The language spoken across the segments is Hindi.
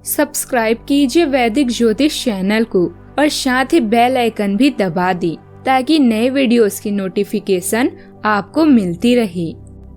सब्सक्राइब कीजिए वैदिक ज्योतिष चैनल को और साथ ही बेल आइकन भी दबा दी ताकि नए वीडियोस की नोटिफिकेशन आपको मिलती रहे।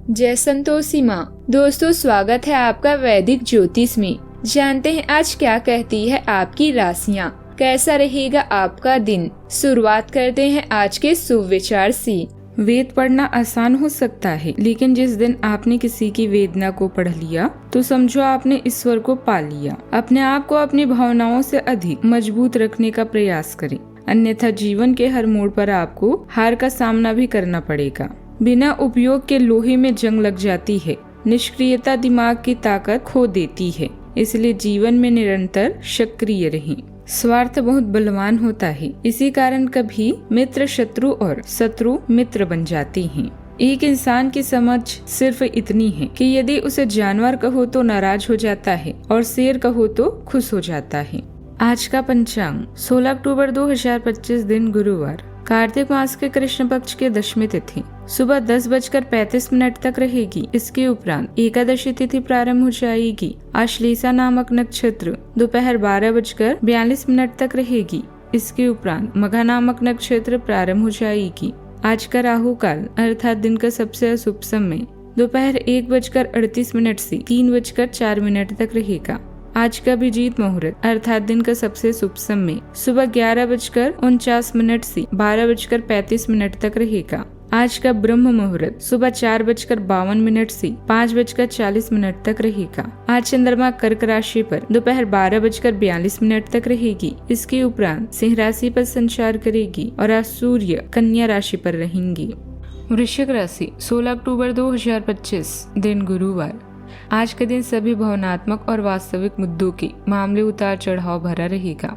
जय संतोषी माँ। दोस्तों, स्वागत है आपका वैदिक ज्योतिष में। जानते हैं आज क्या कहती है आपकी राशियाँ, कैसा रहेगा आपका दिन। शुरुआत करते हैं आज के शुभ विचार से। वेद पढ़ना आसान हो सकता है, लेकिन जिस दिन आपने किसी की वेदना को पढ़ लिया तो समझो आपने ईश्वर को पा लिया। अपने आप को अपनी भावनाओं से अधिक मजबूत रखने का प्रयास करें, अन्यथा जीवन के हर मोड़ पर आपको हार का सामना भी करना पड़ेगा। बिना उपयोग के लोहे में जंग लग जाती है। निष्क्रियता दिमाग की ताकत खो देती है, इसलिए जीवन में निरंतर सक्रिय रहें। स्वार्थ बहुत बलवान होता है, इसी कारण कभी मित्र शत्रु और शत्रु मित्र बन जाते हैं। एक इंसान की समझ सिर्फ इतनी है कि यदि उसे जानवर कहो तो नाराज हो जाता है और शेर कहो तो खुश हो जाता है। आज का पंचांग 16 अक्टूबर 2025 दिन गुरुवार, कार्तिक मास के कृष्ण पक्ष के दशमी तिथि सुबह 10:35 तक रहेगी। इसके उपरांत एकादशी तिथि प्रारंभ हो जाएगी। आश्लेषा नामक नक्षत्र दोपहर 12:42 तक रहेगी। इसके उपरांत मघा नामक नक्षत्र प्रारंभ हो जाएगी। आज का राहु काल अर्थात दिन का सबसे अशुभ समय दोपहर 1:38 से 3:04 तक रहेगा। आज का अभिजीत मुहूर्त अर्थात दिन का सबसे शुभ समय सुबह 11:49 से 12:35 तक रहेगा। आज का ब्रह्म मुहूर्त सुबह 4:52 से 5:40 तक रहेगा। आज चंद्रमा कर्क राशि पर दोपहर 12:42 तक रहेगी। इसके उपरांत सिंह राशि पर संचार करेगी और आज सूर्य कन्या राशि पर रहेंगी। वृश्चिक राशि 16 अक्टूबर 2025 दिन गुरुवार, आज का दिन सभी भावनात्मक और वास्तविक मुद्दों के मामले उतार चढ़ाव भरा रहेगा।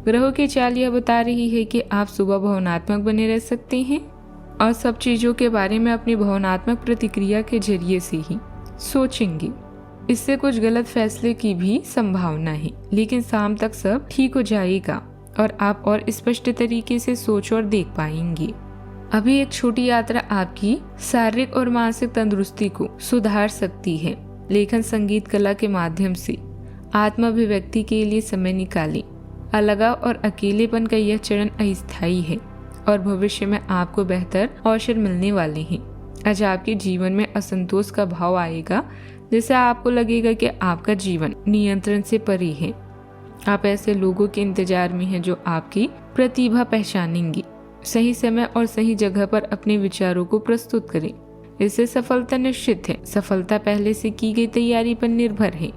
ग्रहों की चाल यह बता रही है कि आप सुबह भावनात्मक बने रह सकते हैं और सब चीजों के बारे में अपनी भावनात्मक प्रतिक्रिया के जरिए से ही सोचेंगे। इससे कुछ गलत फैसले की भी संभावना है, लेकिन शाम तक सब ठीक हो जाएगा और आप और स्पष्ट तरीके से सोच और देख पाएंगे। अभी एक छोटी यात्रा आपकी शारीरिक और मानसिक तंदुरुस्ती को सुधार सकती है। लेखन, संगीत, कला के माध्यम से आत्म अभिव्यक्ति के लिए समय निकालें। अलगाव और अकेलेपन का यह चरण अस्थायी है और भविष्य में आपको बेहतर अवसर मिलने वाले हैं। आज आपके जीवन में असंतोष का भाव आएगा, जिससे आपको लगेगा कि आपका जीवन नियंत्रण से परे है। आप ऐसे लोगों के इंतजार में हैं जो आपकी प्रतिभा पहचानेंगे। सही समय और सही जगह पर अपने विचारों को प्रस्तुत करें, इससे सफलता निश्चित है। सफलता पहले से की गई तैयारी पर निर्भर है,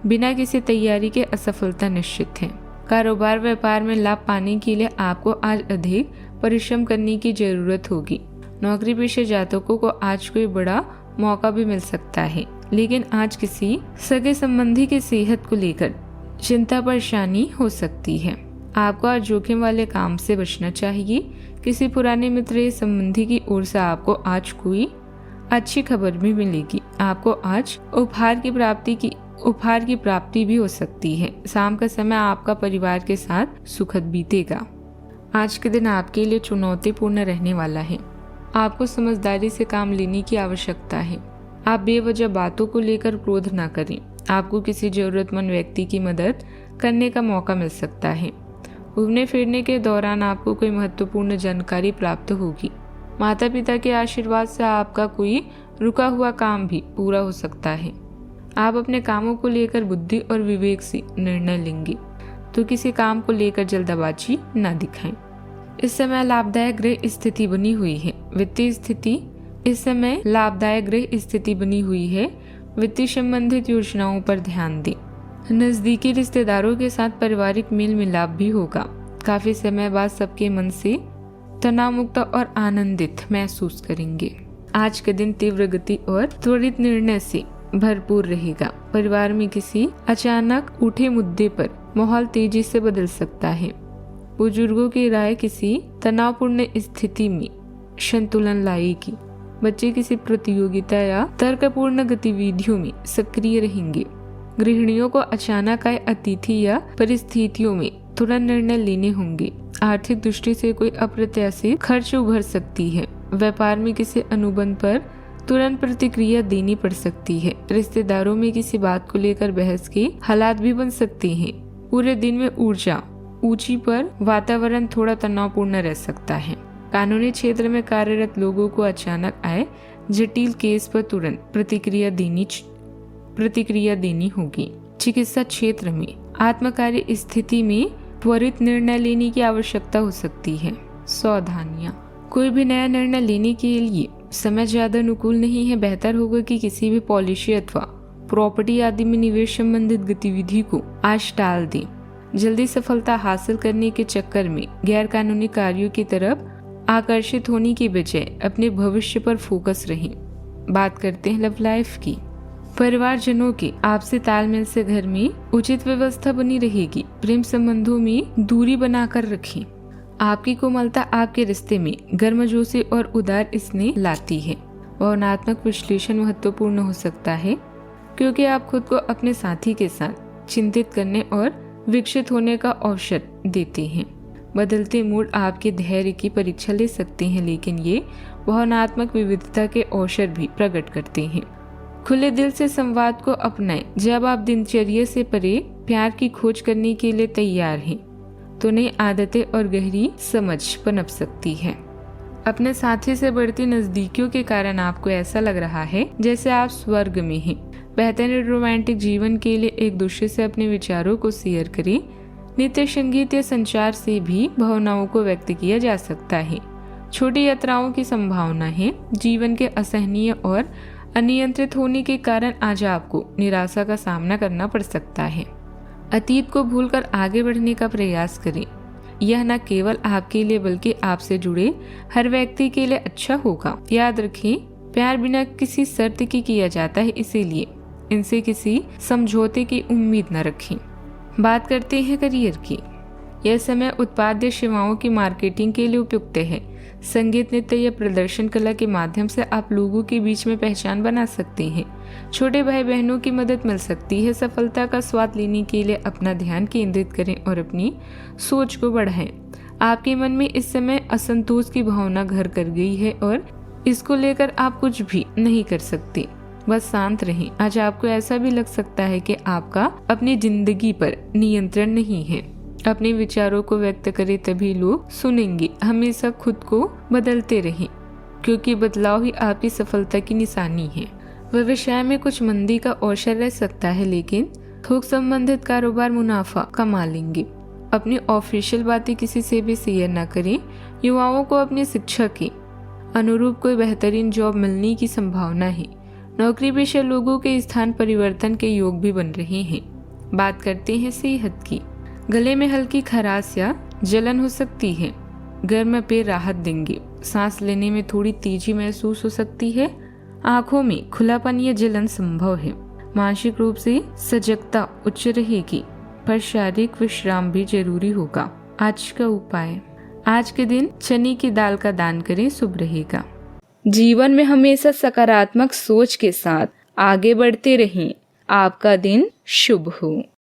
बिना किसी तैयारी के असफलता निश्चित है। कारोबार व्यापार में लाभ पाने के लिए आपको आज अधिक परिश्रम करने की जरूरत होगी। नौकरी पेशे जातकों को आज कोई बड़ा मौका भी मिल सकता है, लेकिन आज किसी सगे संबंधी की सेहत को लेकर चिंता परेशानी हो सकती है। आपको आज जोखिम वाले काम से बचना चाहिए। किसी पुराने मित्र या संबंधी की ओर से आपको आज कोई अच्छी खबर भी मिलेगी। आपको आज उपहार की प्राप्ति भी हो सकती है। शाम का समय आपका परिवार के साथ सुखद बीतेगा। आज के दिन आपके लिए चुनौतीपूर्ण रहने वाला है। आपको समझदारी से काम लेने की आवश्यकता है। आप बेवजह बातों को लेकर क्रोध न करें। आपको किसी जरूरतमंद व्यक्ति की मदद करने का मौका मिल सकता है। घूमने फिरने के दौरान आपको कोई महत्वपूर्ण जानकारी प्राप्त होगी। माता पिता के आशीर्वाद से आपका कोई रुका हुआ काम भी पूरा हो सकता है। आप अपने कामों को लेकर बुद्धि और विवेक से निर्णय लेंगे, तो किसी काम को लेकर जल्दबाजी न दिखाएं। इस समय लाभदायक ग्रह स्थिति बनी हुई है। वित्तीय स्थिति इस समय लाभदायक ग्रह स्थिति बनी हुई है। वित्तीय संबंधित योजनाओं पर ध्यान दें। नजदीकी रिश्तेदारों के साथ पारिवारिक मेल मिलाप भी होगा। काफी समय बाद सबके मन से तनाव मुक्त और आनंदित महसूस करेंगे। आज का दिन तीव्र गति और त्वरित निर्णय से भरपूर रहेगा। परिवार में किसी अचानक उठे मुद्दे पर माहौल तेजी से बदल सकता है। बुजुर्गों की राय किसी तनावपूर्ण स्थिति में संतुलन लाएगी। बच्चे किसी प्रतियोगिता या तर्कपूर्ण गतिविधियों में सक्रिय रहेंगे। गृहिणियों को अचानक आए अतिथि या परिस्थितियों में तुरंत निर्णय लेने होंगे। आर्थिक दृष्टि से कोई अप्रत्याशित खर्च उभर सकती है। व्यापार में किसी अनुबंध पर तुरंत प्रतिक्रिया देनी पड़ सकती है। रिश्तेदारों में किसी बात को लेकर बहस के हालात भी बन सकते हैं। पूरे दिन में ऊर्जा ऊंची पर वातावरण थोड़ा तनावपूर्ण रह सकता है। कानूनी क्षेत्र में कार्यरत लोगों को अचानक आए जटिल केस पर तुरंत प्रतिक्रिया देनी होगी। चिकित्सा क्षेत्र में आत्मकार्य स्थिति में त्वरित निर्णय लेने की आवश्यकता हो सकती है। सावधानियां, कोई भी नया निर्णय लेने के लिए समय ज्यादा अनुकूल नहीं है। बेहतर होगा कि किसी भी पॉलिसी अथवा प्रॉपर्टी आदि में निवेश संबंधित गतिविधि को आज टाल दें। जल्दी सफलता हासिल करने के चक्कर में गैर कानूनी कार्यों की तरफ आकर्षित होने की बजाय अपने भविष्य पर फोकस रहें। बात करते हैं लव लाइफ की। परिवारजनों के आपसी तालमेल से घर में उचित व्यवस्था बनी रहेगी। प्रेम संबंधों में दूरी बनाकर रखें। आपकी कोमलता आपके रिश्ते में गर्मजोशी और उदार स्नेह लाती है। भावनात्मक विश्लेषण महत्वपूर्ण हो सकता है क्योंकि आप खुद को अपने साथी के साथ चिंतित करने और विकसित होने का अवसर देते हैं। बदलते मूड आपके धैर्य की परीक्षा ले सकते हैं, लेकिन ये भावनात्मक विविधता के अवसर भी प्रकट करते हैं। खुले दिल से संवाद को अपनाएं। जब आप दिनचर्या से परे प्यार की खोज करने के लिए तैयार हैं, तो नई आदतें और गहरी समझ पनप सकती है। अपने साथी से बढ़ती नजदीकियों के कारण आपको ऐसा लग रहा है जैसे आप स्वर्ग में हैं। बेहतरीन रोमांटिक जीवन के लिए एक दूसरे से अपने विचारों को शेयर करें। नृत्य, संगीत या संचार से भी भावनाओं को व्यक्त किया जा सकता है। छोटी यात्राओं की संभावना है। जीवन के असहनीय और अनियंत्रित होने के कारण आज आपको निराशा का सामना करना पड़ सकता है। अतीत को भूलकर आगे बढ़ने का प्रयास करें। यह न केवल आपके लिए बल्कि आपसे जुड़े हर व्यक्ति के लिए अच्छा होगा। याद रखें, प्यार बिना किसी शर्त के किया जाता है, इसीलिए इनसे किसी समझौते की उम्मीद न रखें। बात करते हैं करियर की। यह समय उत्पाद या सेवाओं की मार्केटिंग के लिए उपयुक्त है। संगीत, नृत्य या प्रदर्शन कला के माध्यम से आप लोगों के बीच में पहचान बना सकते हैं। छोटे भाई बहनों की मदद मिल सकती है। सफलता का स्वाद लेने के लिए अपना ध्यान केंद्रित करें और अपनी सोच को बढ़ाएं। आपके मन में इस समय असंतोष की भावना घर कर गई है और इसको लेकर आप कुछ भी नहीं कर सकते। बस शांत रहें। आज आपको ऐसा भी लग सकता है कि आपका अपनी जिंदगी पर नियंत्रण नहीं है। अपने विचारों को व्यक्त करें, तभी लोग सुनेंगे। हमेशा खुद को बदलते रहें क्योंकि बदलाव ही आपकी सफलता की निशानी है। व्यवसाय में कुछ मंदी का अवसर रह सकता है, लेकिन थोक संबंधित कारोबार मुनाफा कमा लेंगे। अपनी ऑफिशियल बातें किसी से भी शेयर न करें। युवाओं को अपनी शिक्षा के अनुरूप कोई बेहतरीन जॉब मिलने की संभावना है। नौकरी पेशा लोगों के स्थान परिवर्तन के योग भी बन रहे हैं। बात करते हैं सेहत की। गले में हल्की खराश या जलन हो सकती है। गर्म पेय राहत देंगे। सांस लेने में थोड़ी तेजी महसूस हो सकती है। आंखों में खुलापन या जलन संभव है। मानसिक रूप से सजगता उच्च रहेगी, पर शारीरिक विश्राम भी जरूरी होगा। आज का उपाय, आज के दिन चने की दाल का दान करें, शुभ रहेगा। जीवन में हमेशा सकारात्मक सोच के साथ आगे बढ़ते रहें। आपका दिन शुभ हो।